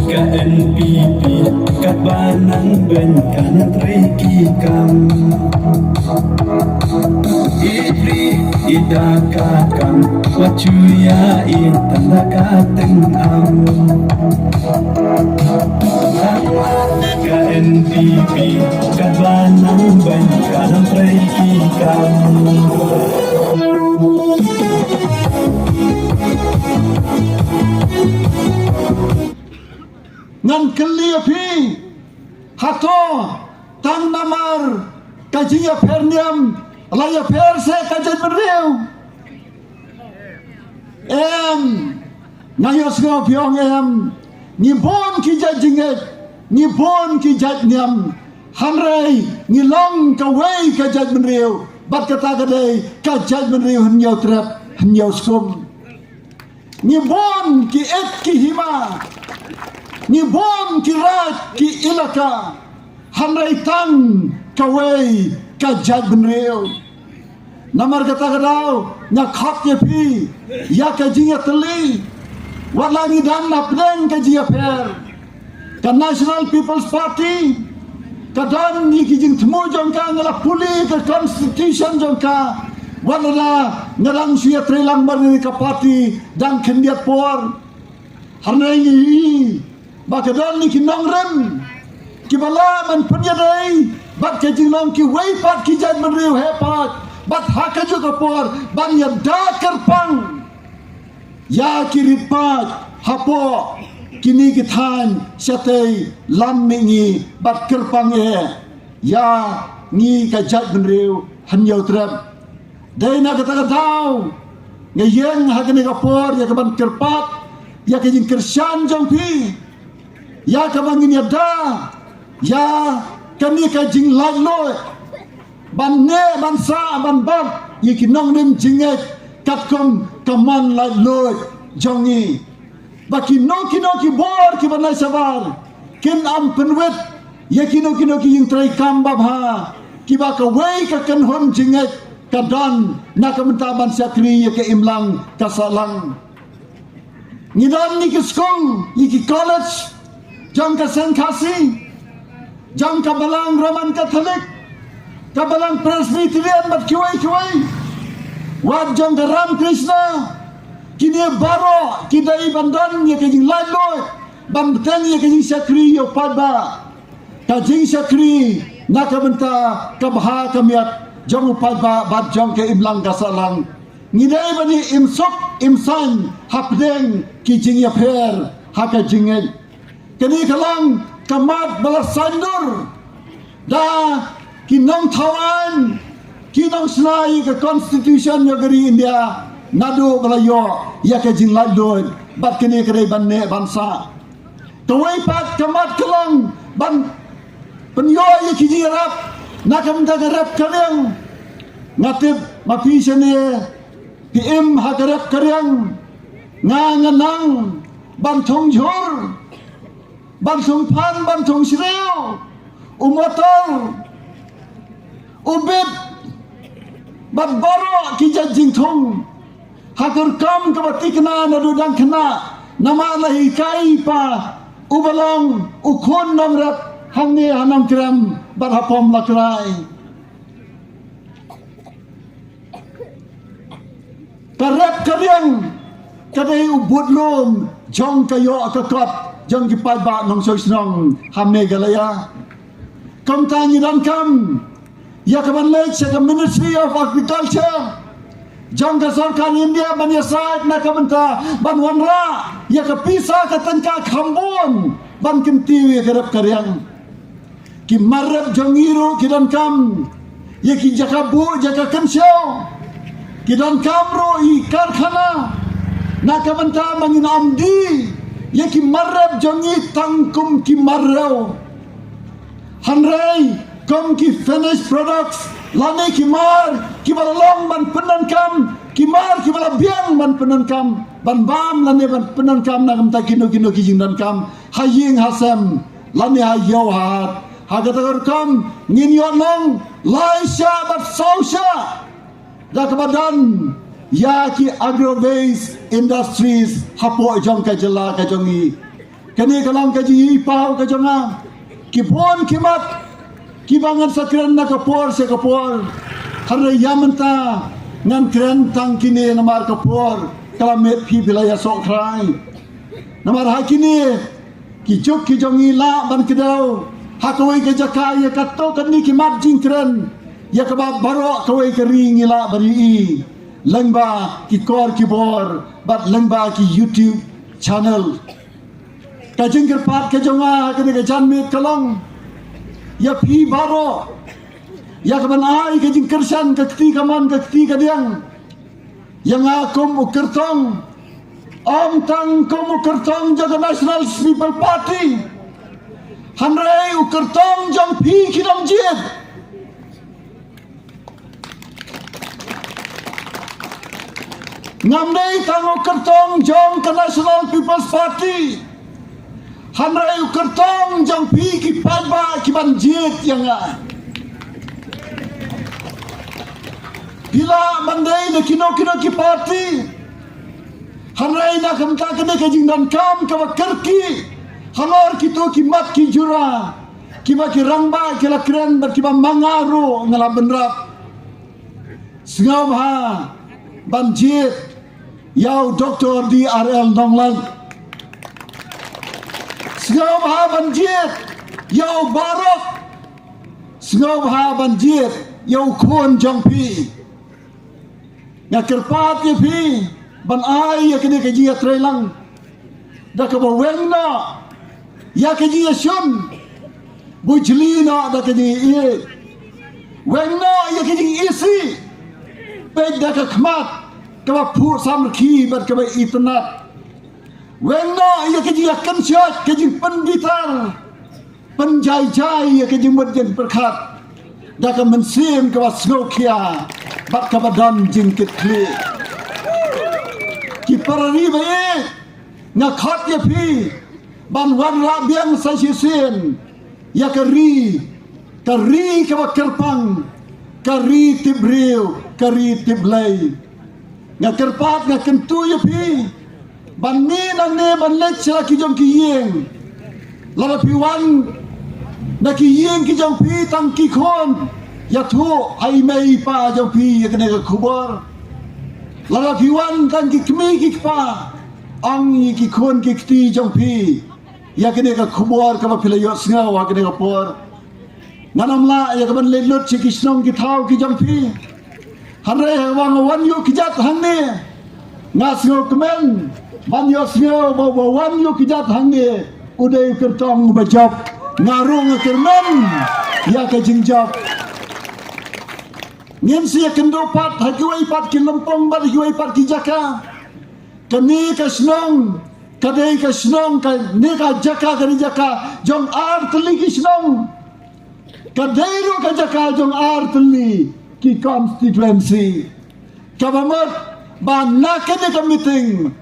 KNPP Kabanang Benkan Trikikam Idri idakakan wacuya itandakateng am KNPP Kabanang Benkan Trikikam ngan kelia pi hato tang namar kajiya perniam laya perse kajat beriu ngayos ngo piong ngibon kijat jinget ngibon kijat niam hanrai ngilong kawai kajat beriu bat kata kadai kajat beriu hanyau trap hanyau skum ngibon ki et ki hima ngibon kirat ki ilaka hanrai tang kawai kajat benreu namar kata kadau nyakhak ye pi ya kajiya teli walangi dan napdeng kajiya per ka National People's Party kadan ni kijing temu jongka ngala puli ke constitution jongka walala ngarang suya trelang bani ka party dan kendiat por hanrai ni bakadal ni kinong rem kibala man penyadai bat kajinong ki weipat kijat menriu hepat bat hakaju kapor ban ya dakar pang ya kiripat hapo kini kithan syatei lammingi bat kerpang ya ngi kajat menriu hanyau trap dai na kata tau ngayeng hakene kapor ya kaban kerpat ya kajing kersan jongpi ya kabangin ya da ya kami kajing lailo ban ne ban sa ban bat ye kinong nim jinget katkom kaman lailo jongi baki no kino ki bor ki banai sabar kin am penwet ye kino ki yung trai kamba ha ki ba ka wei ka kan hom jinget kadan na kamentaban sakri ye ke imlang kasalang ngidan ni ki skong ye ki college jang ka Sankasi, jang ka Balang Roman Catholic, ka Balang Presbyterian mat kiwai, wad jang ka Ram Krishna, kini baro kidai bandan ye kajing lailo, bambten ye kajing sakri yo padba, kajing sakri nakabenta kabha kamiat jang padba bad jang ke imlang kasalang, ngidai bani imsuk imsan hapdeng kijing ya per hakajingen kini kalang kamat balas sandur da kinong tawan kinong selai ke constitution negeri India nadu balayo ya ke jinglad don bat kini kedai banne bangsa kawai pat kamat kalang ban penyo ye kijirap nakam tagarap kalyang ngatib mapi sene PM hagarap kalyang nganganang bantong jor bantong pan, bantong sireo, umotol, ubit, bagbaro, kijajing tong, hakur kam kabatik na nadudang kena, nama lahi kai pa, ubalong, ukon namrat, hangi hanang kiram, barhapom lakrai. Karep karyang, kadai ubud lom, jong kayo akakot, jang kipat ba nong soy snong hamme galaya kam tani dan kam ya kaman lek sa Ministry of Agriculture jang ka sarkar India ban ya saat na kamanta ban wanra ya ka pisa ka tangka khambon ban kinti ya karap karyang ki marab jangiru kidan kam ya ki jakabu jaka kensyo kidan kamro I karkhana na kamanta mangin amdi ye ki marab jangi tangkum ki marraw hanrai kom ki finished products lane ki mar ki balalong ban penan kam ki mar ki balabiang ban penan kam ban bam lane ban penan kam na kam ta kino ki jing dan kam haying hasam lane hayo hat hagatakam nginyon long laisha bat sausha dakabadan ya ki agrobase industries hapo jong ka jela ka jongi kani kalang ka ji pau ka jonga ki bon kimat ki bangan sakran na kapor se kapor hare yamanta ngan kren tang kini namar kapor kalamet pi bilaya sok krai namar hakini ki juk ki jongi la ban kedau hakawai ke jakaya kato kani ki mat jing kren ya kaba baro kawai ke ring ila bari lengba ki kor ki bor bat lengba ki YouTube channel ka jingker pat ke jonga kani ke janmit kalong ya pi baro ya kaban ai ke jingker san ke kti kaman ke kti kadiang yang akum ukertong om tang kum ukertong jaga National People Party hanrei ukertong jong pi kidam jit ngamdei tang ukertong jong ke National People's Party hanrei ukertong jong pi ki padba ki ban jit yang bila mandai na kino ki party hanrei na kamta kene ke jingdan kam ka kerki halor kito ki mat ki jura ki ba ki rangba ki la kren ber ki ba mangaru ngala benrap singam ha banjit yau Dr. DRL Nonglan singam ha banjit yau Barok singam ha banjit yau Khon Jongpi ya kerpat ya pi ban ai ya kene ke jia trelang da ka ba weng na ya ke jia shun bujli na da ke jia weng na ya ke jia isi pe da ka khmat ka ba phu sam khi bat ka ba itnat weng na ya ke jia kan chat ke jia penditar penjai jai ya ke jia mudjen perkhat da ka mensim ka ba snokia bat ka badan jingkit kli ki parari bae na khat ya phi ban wan la biang sa sisen ya kari ka ba kerpang kari tibriu kari tiblai na kerpat na kentu ya phi ban ni nang ne ban lech la ki jom ki yeng la pi wan na ki yeng ki jom phi tang ki khon ya thu ai mei pa jong pi ya kene ka khubor la pi wan kan ki kmi ki pa ang yi ki khon ki kti jong pi ya kene ka khubor ka ba phila yo snga wa kene ka por nanam la ya ka ban le lut chi ki snong ki thau ki jong pi hanre wang wan yu ki jat hang ne nga sngo kmen ban yo sngo ba wan yu ki jat hang ne udai kertong ba job ngarung kermen ya ka jingjab ngin sia kendo pat hakiwai pat ki lempong bat hakiwai pat ki jaka kani ka snong kadai ka snong ka ne ka jaka kani jaka jong ar tli ki snong kadai ro ka jaka jong ar tli ki constituency kabamat ba na kene ka meeting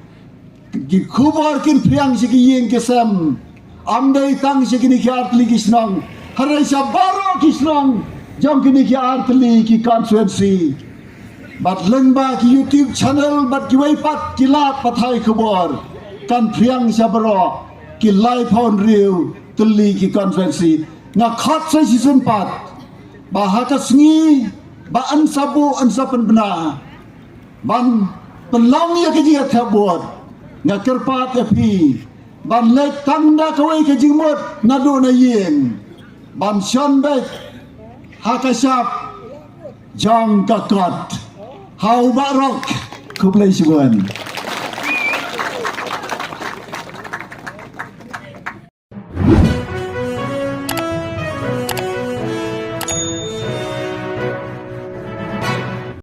ki khubor kin priang si ki yeng kesam amdai tang si ki ki ar tli ki snong harai sa baro ki snong jom kini ki artli ki constituency bat lengba ki YouTube channel bat ki waipat ki lat pathai khobor kan priang sabro ki live on riu tli ki constituency na khat sai season 4 ba haka sngi ba an sabu an sapan bena ban pelong ya ki dia thabot na kerpat ya pi ban lek tanda kawai ke jingmot na do na yen ban shon bek hakasap jong kakot hau barok kuplay sibuan